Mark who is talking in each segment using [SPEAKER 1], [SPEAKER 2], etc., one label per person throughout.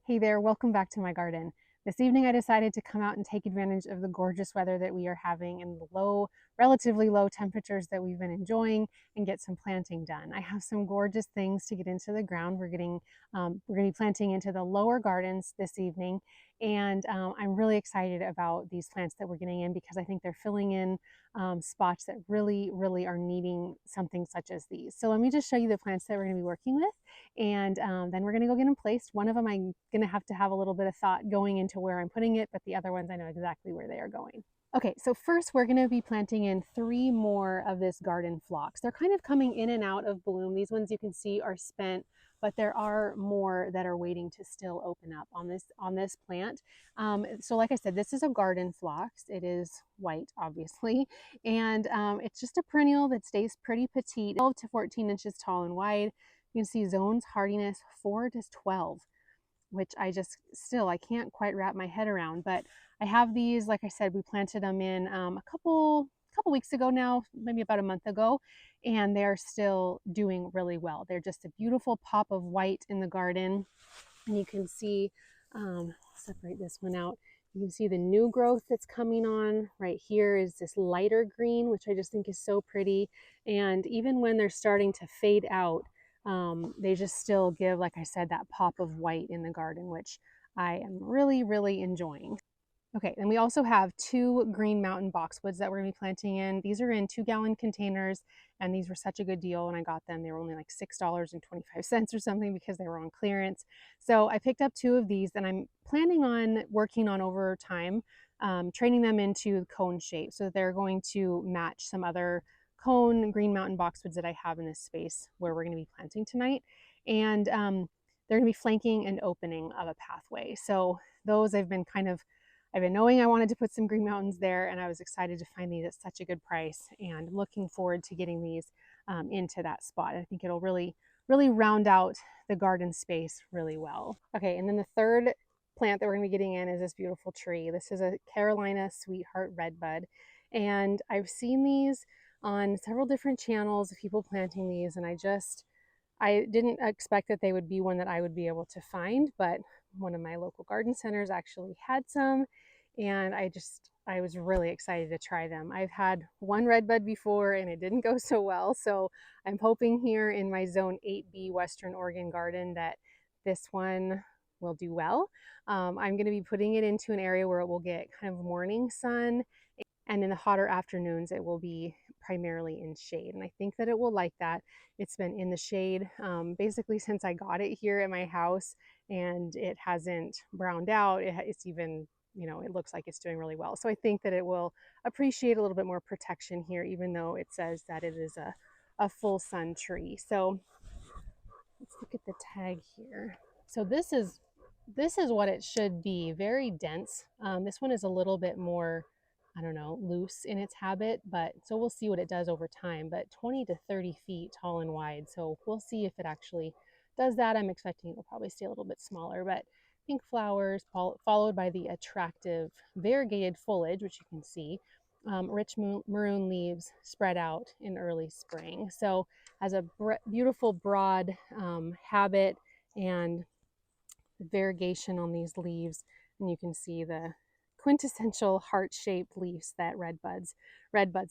[SPEAKER 1] Hey there, welcome back to my garden. This evening I decided to come out and take advantage of the gorgeous weather that we are having and the relatively low temperatures that we've been enjoying and get some planting done. I have some gorgeous things to get into the ground. We're going to be planting into the lower gardens this evening, and I'm really excited about these plants that we're getting in because I think they're filling in spots that really are needing something such as these. So let me just show you the plants that we're going to be working with, and then we're going to go get them placed. One of them I'm going to have a little bit of thought going into where I'm putting it, but the other ones I know exactly where they are going. Okay, so first we're going to be planting in 3 more of this garden phlox. They're kind of coming in and out of bloom. These ones you can see are spent, but there are more that are waiting to still open up on this plant. So like I said, this is a garden phlox. It is white, obviously, and it's just a perennial that stays pretty petite, 12 to 14 inches tall and wide. You can see zones hardiness 4 to 12, which I can't quite wrap my head around. But I have these, like I said, we planted them in a couple weeks ago now, maybe about a month ago, and they're still doing really well. They're just a beautiful pop of white in the garden, and you can see, separate this one out. You can see the new growth that's coming on. Right here is this lighter green, which I just think is so pretty. And even when they're starting to fade out, they just still give, like I said, that pop of white in the garden, which I am really enjoying. Okay, and we also have 2 Green Mountain boxwoods that we're going to be planting in. These are in 2-gallon containers, and these were such a good deal when I got them. They were only like $6.25 or something because they were on clearance. So I picked up 2 of these, and I'm planning on working on over time, training them into cone shape so that they're going to match some other cone Green Mountain boxwoods that I have in this space where we're going to be planting tonight. And they're going to be flanking an opening of a pathway. So those I've been knowing I wanted to put some Green Mountains there, and I was excited to find these at such a good price, and I'm looking forward to getting these into that spot. I think it'll really round out the garden space really well. Okay, and then the third plant that we're going to be getting in is this beautiful tree. This is a Carolina Sweetheart Redbud, and I've seen these on several different channels of people planting these, and I didn't expect that they would be one that I would be able to find, but one of my local garden centers actually had some, and I was really excited to try them. I've had one redbud before and it didn't go so well, so I'm hoping here in my zone 8B Western Oregon garden that this one will do well. I'm going to be putting it into an area where it will get kind of morning sun, and in the hotter afternoons it will be primarily in shade, and I think that it will like that. It's been in the shade basically since I got it here at my house, and it hasn't browned out. It's even, it looks like it's doing really well. So I think that it will appreciate a little bit more protection here, even though it says that it is a full sun tree. So let's look at the tag here. So this is what it should be, very dense. This one is a little bit more, I don't know, loose in its habit, but so we'll see what it does over time. But 20 to 30 feet tall and wide, so we'll see if it actually does that. I'm expecting it will probably stay a little bit smaller, but pink flowers followed by the attractive variegated foliage, which you can see. Rich maroon leaves spread out in early spring. So has a beautiful broad habit and variegation on these leaves, and you can see the quintessential heart-shaped leaves that redbuds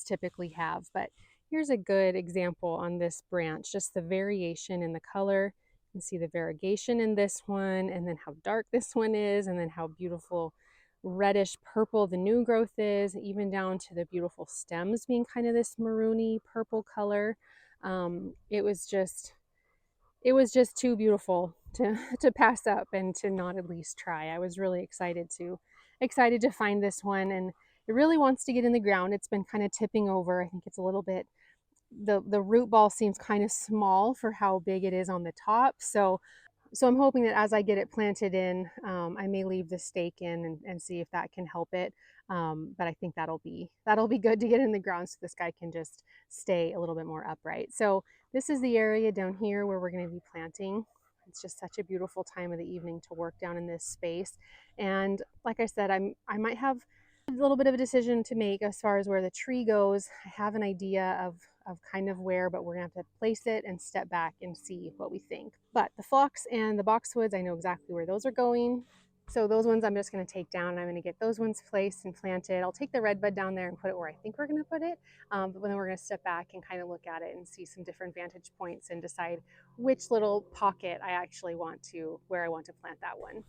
[SPEAKER 1] typically have. But here's a good example on this branch, just the variation in the color. You can see the variegation in this one, and then how dark this one is, and then how beautiful reddish purple the new growth is, even down to the beautiful stems being kind of this maroony purple color. It was just too beautiful to pass up and to not at least try. I was really excited to find this one, and it really wants to get in the ground. It's been kind of tipping over. I think it's a little bit, the root ball seems kind of small for how big it is on the top. So I'm hoping that as I get it planted in, I may leave the stake in and see if that can help it. But I think that'll be good to get in the ground so this guy can just stay a little bit more upright. So this is the area down here where we're going to be planting. It's just such a beautiful time of the evening to work down in this space. And like I said, I might have A little bit of a decision to make as far as where the tree goes. I have an idea of kind of where, but we're gonna have to place it and step back and see what we think. But the phlox and the boxwoods, I know exactly where those are going. So those ones I'm just going to take down. I'm going to get those ones placed and planted. I'll take the redbud down there and put it where I think we're going to put it. But then we're going to step back and kind of look at it and see some different vantage points and decide which little pocket I actually want to, where I want to plant that one.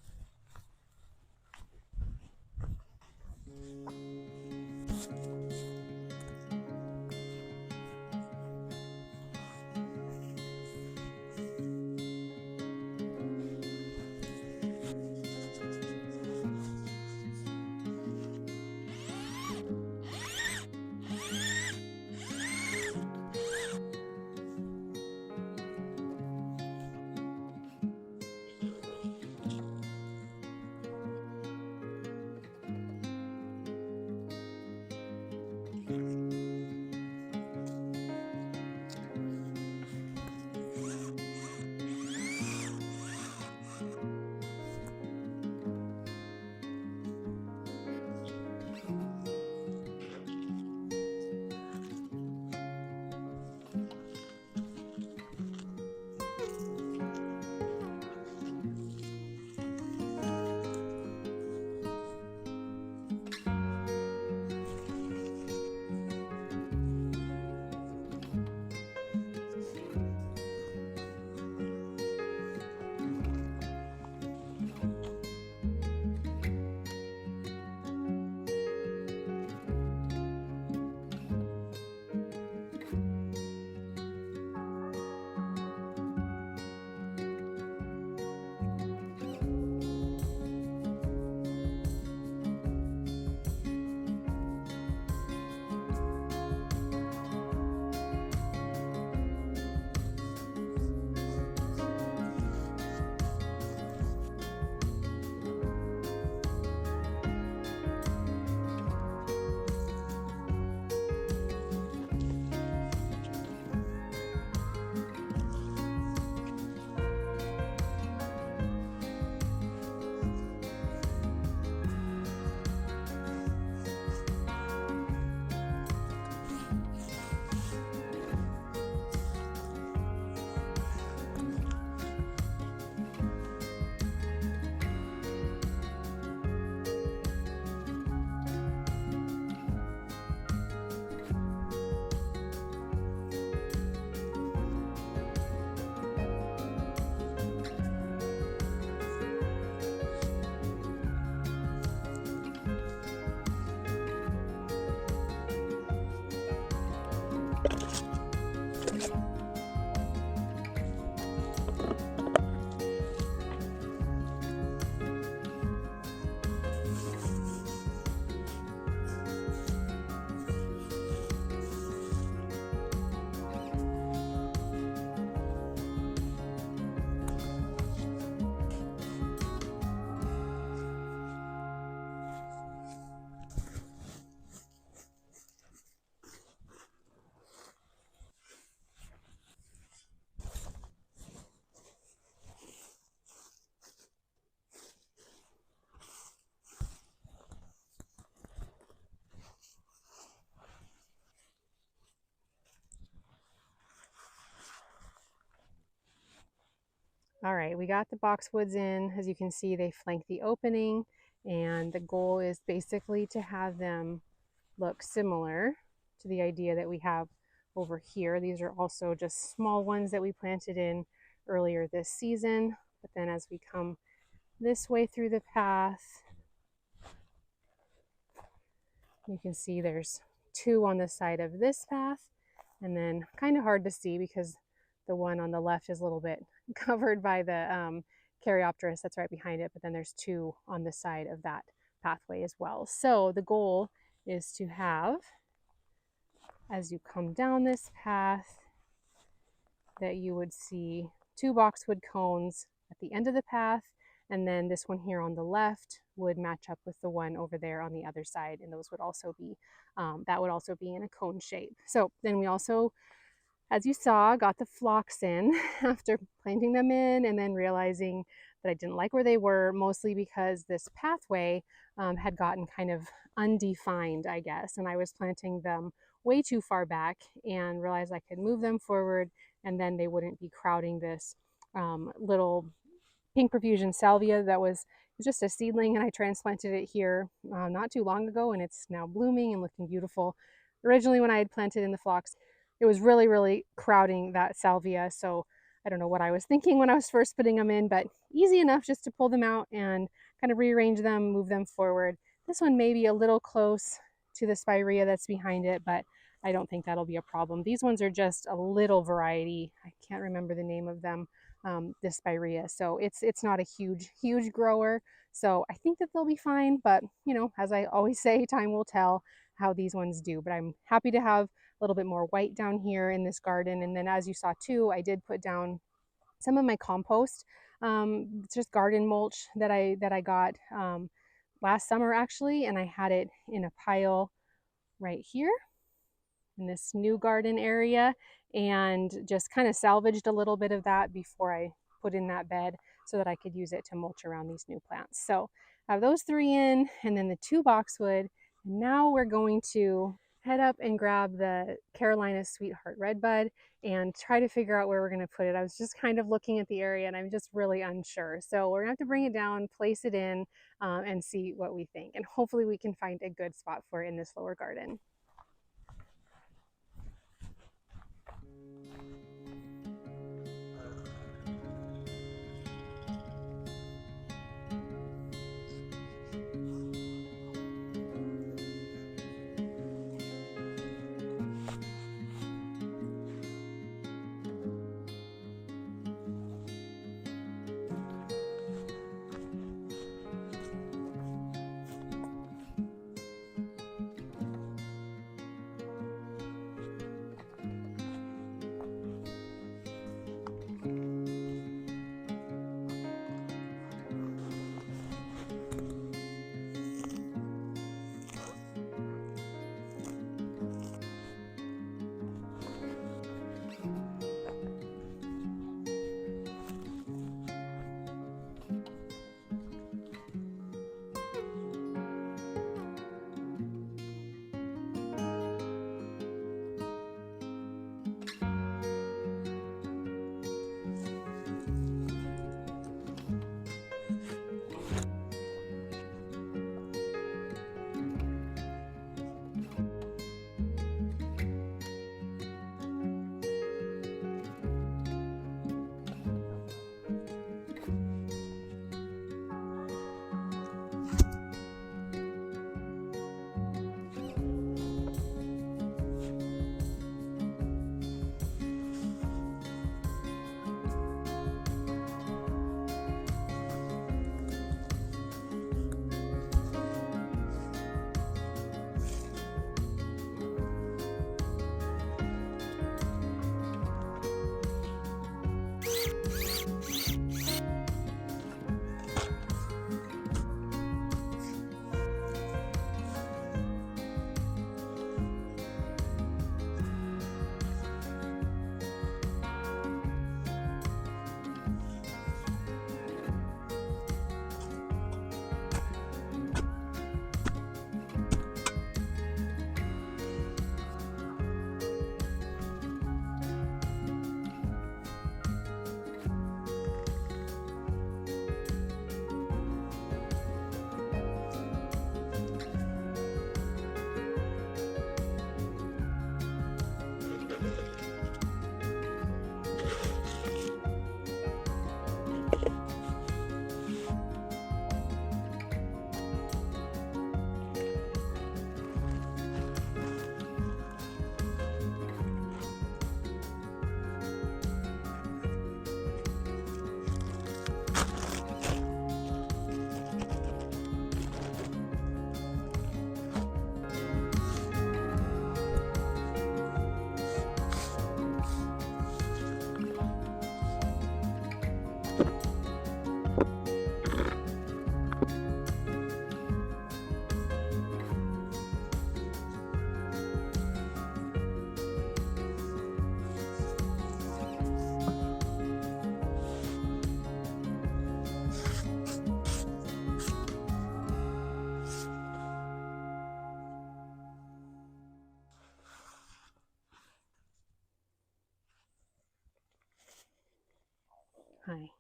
[SPEAKER 1] All right, we got the boxwoods in. As you can see, they flank the opening, and the goal is basically to have them look similar to the idea that we have over here. These are also just small ones that we planted in earlier this season. But then as we come this way through the path, you can see there's two on the side of this path, and then kind of hard to see because the one on the left is a little bit covered by the Caryopteris that's right behind it, but then there's two on the side of that pathway as well. So the goal is to have, as you come down this path, that you would see two boxwood cones at the end of the path, and then this one here on the left would match up with the one over there on the other side, and those would also be, that would also be in a cone shape. So then we also, as you saw, got the phlox in after planting them in and then realizing that I didn't like where they were, mostly because this pathway had gotten kind of undefined, I guess, and I was planting them way too far back and realized I could move them forward and then they wouldn't be crowding this little pink profusion salvia that was just a seedling, and I transplanted it here not too long ago, and it's now blooming and looking beautiful. Originally, when I had planted in the phlox, it was really crowding that salvia, so I don't know what I was thinking when I was first putting them in, but easy enough just to pull them out and kind of rearrange them, move them forward. This one may be a little close to the spirea that's behind it, but I don't think that'll be a problem. These ones are just a little variety. I can't remember the name of them, this spirea. So it's not a huge grower. So I think that they'll be fine. But you know, as I always say, time will tell how these ones do. But I'm happy to have a little bit more white down here in this garden. And then as you saw too, I did put down some of my compost, just garden mulch that I got last summer actually, and I had it in a pile right here in this new garden area, and just kind of salvaged a little bit of that before I put in that bed so that I could use it to mulch around these new plants. So I have those 3 in, and then the 2 boxwood. And now we're going to head up and grab the Carolina Sweetheart Redbud and try to figure out where we're going to put it. I was just kind of looking at the area and I'm just really unsure. So we're going to have to bring it down, place it in, and see what we think. And hopefully we can find a good spot for it in this lower garden. Hi.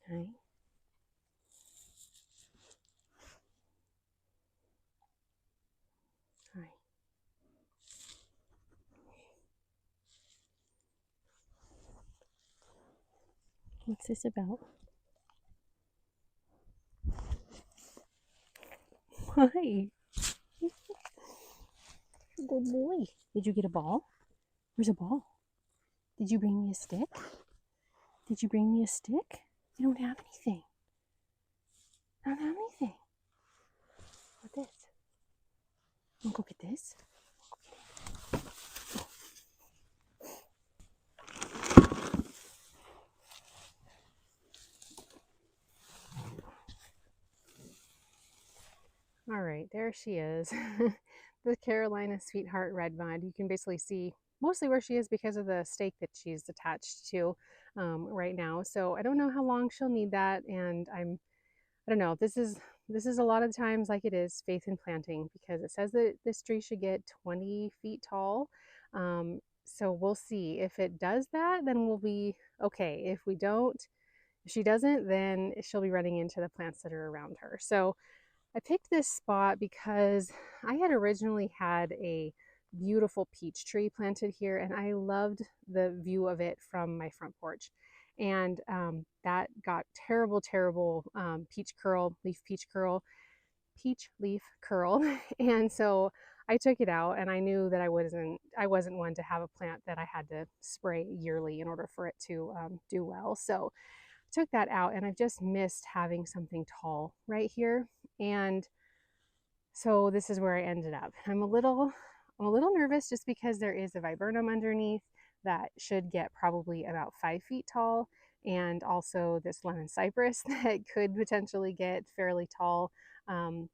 [SPEAKER 1] Hi. Hi. What's this about? Hi. Good boy. Did you get a ball? Where's a ball? Did you bring me a stick? Did you bring me a stick? I don't have anything. I don't have anything. What this? Wanna go get this? All right, there she is. The Carolina Sweetheart Redbud. You can basically see mostly where she is because of the stake that she's attached to right now. So I don't know how long she'll need that, and I don't know. This is a lot of times like it is faith in planting, because it says that this tree should get 20 feet tall. So we'll see. If it does that, then we'll be okay. If we don't, if she doesn't, then she'll be running into the plants that are around her. So I picked this spot because I had originally had a beautiful peach tree planted here, and I loved the view of it from my front porch. And that got terrible peach leaf curl. And so I took it out, and I knew that I wasn't one to have a plant that I had to spray yearly in order for it to do well. So I took that out, and I've just missed having something tall right here. And so this is where I ended up. I'm a little nervous just because there is a viburnum underneath that should get probably about 5 feet tall, and also this lemon cypress that could potentially get fairly tall.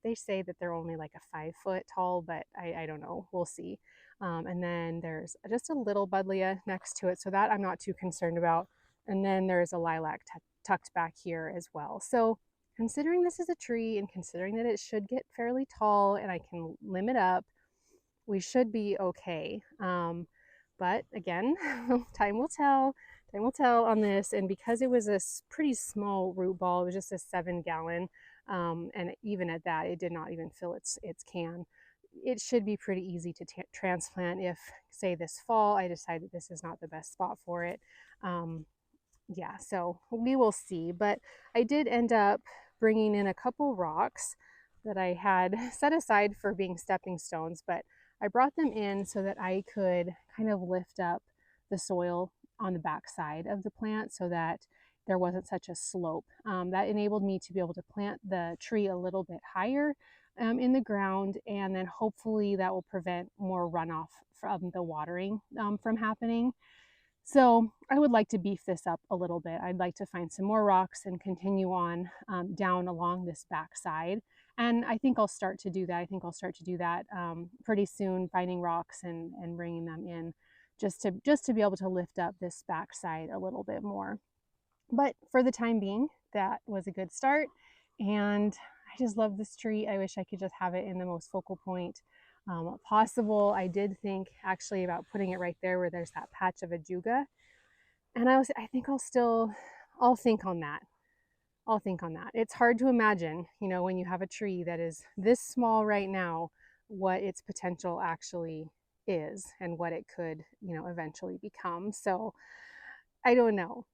[SPEAKER 1] They say that they're only like a 5 foot tall, but I don't know. We'll see. And then there's just a little buddleia next to it, so that I'm not too concerned about. And then there's a lilac tucked back here as well. So considering this is a tree, and considering that it should get fairly tall and I can limb it up, we should be okay. But again, time will tell. Time will tell on this. And because it was a pretty small root ball, it was just a 7 gallon, and even at that, it did not even fill its can. It should be pretty easy to transplant if, say, this fall I decide that this is not the best spot for it. Yeah, so we will see. But I did end up bringing in a couple rocks that I had set aside for being stepping stones, but I brought them in so that I could kind of lift up the soil on the back side of the plant so that there wasn't such a slope. That enabled me to be able to plant the tree a little bit higher in the ground, and then hopefully that will prevent more runoff from the watering from happening. So I would like to beef this up a little bit. I'd like to find some more rocks and continue on down along this back side. And I think I'll start to do that. I think I'll start to do that pretty soon, finding rocks and bringing them in just to be able to lift up this back side a little bit more. But for the time being, that was a good start. And I just love this tree. I wish I could just have it in the most focal point possible. I did think actually about putting it right there where there's that patch of ajuga. And I think I'll think on that. I'll think on that. It's hard to imagine, when you have a tree that is this small right now, what its potential actually is and what it could, eventually become. So I don't know.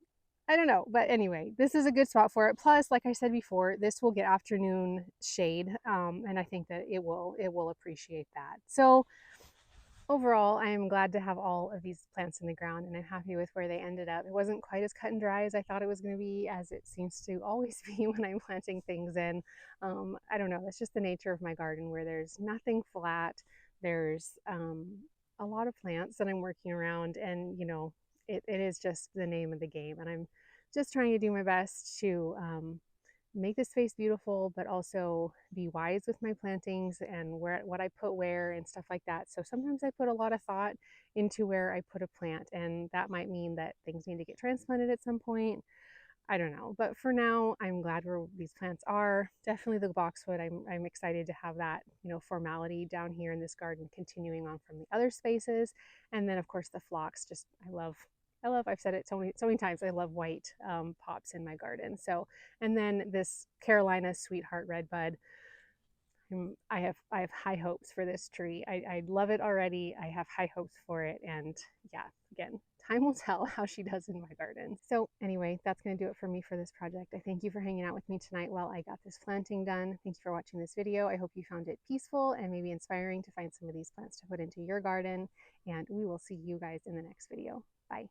[SPEAKER 1] I don't know, but anyway, this is a good spot for it. Plus, like I said before, this will get afternoon shade, and I think that it will appreciate that. So overall, I am glad to have all of these plants in the ground, and I'm happy with where they ended up. It wasn't quite as cut and dry as I thought it was going to be, as it seems to always be when I'm planting things in. I don't know, it's just the nature of my garden where there's nothing flat. There's a lot of plants that I'm working around, and it is just the name of the game. And I'm just trying to do my best to make this space beautiful, but also be wise with my plantings and what I put where and stuff like that. So sometimes I put a lot of thought into where I put a plant, and that might mean that things need to get transplanted at some point. I don't know. But for now, I'm glad where these plants are. Definitely the boxwood. I'm excited to have that, you know, formality down here in this garden continuing on from the other spaces. And then of course the phlox, just I've said it so many times, I love white pops in my garden. So, and then this Carolina Sweetheart Redbud. I have high hopes for this tree. I love it already. I have high hopes for it. And yeah, again, time will tell how she does in my garden. So anyway, that's going to do it for me for this project. I thank you for hanging out with me tonight while I got this planting done. Thanks for watching this video. I hope you found it peaceful and maybe inspiring to find some of these plants to put into your garden. And we will see you guys in the next video. Bye.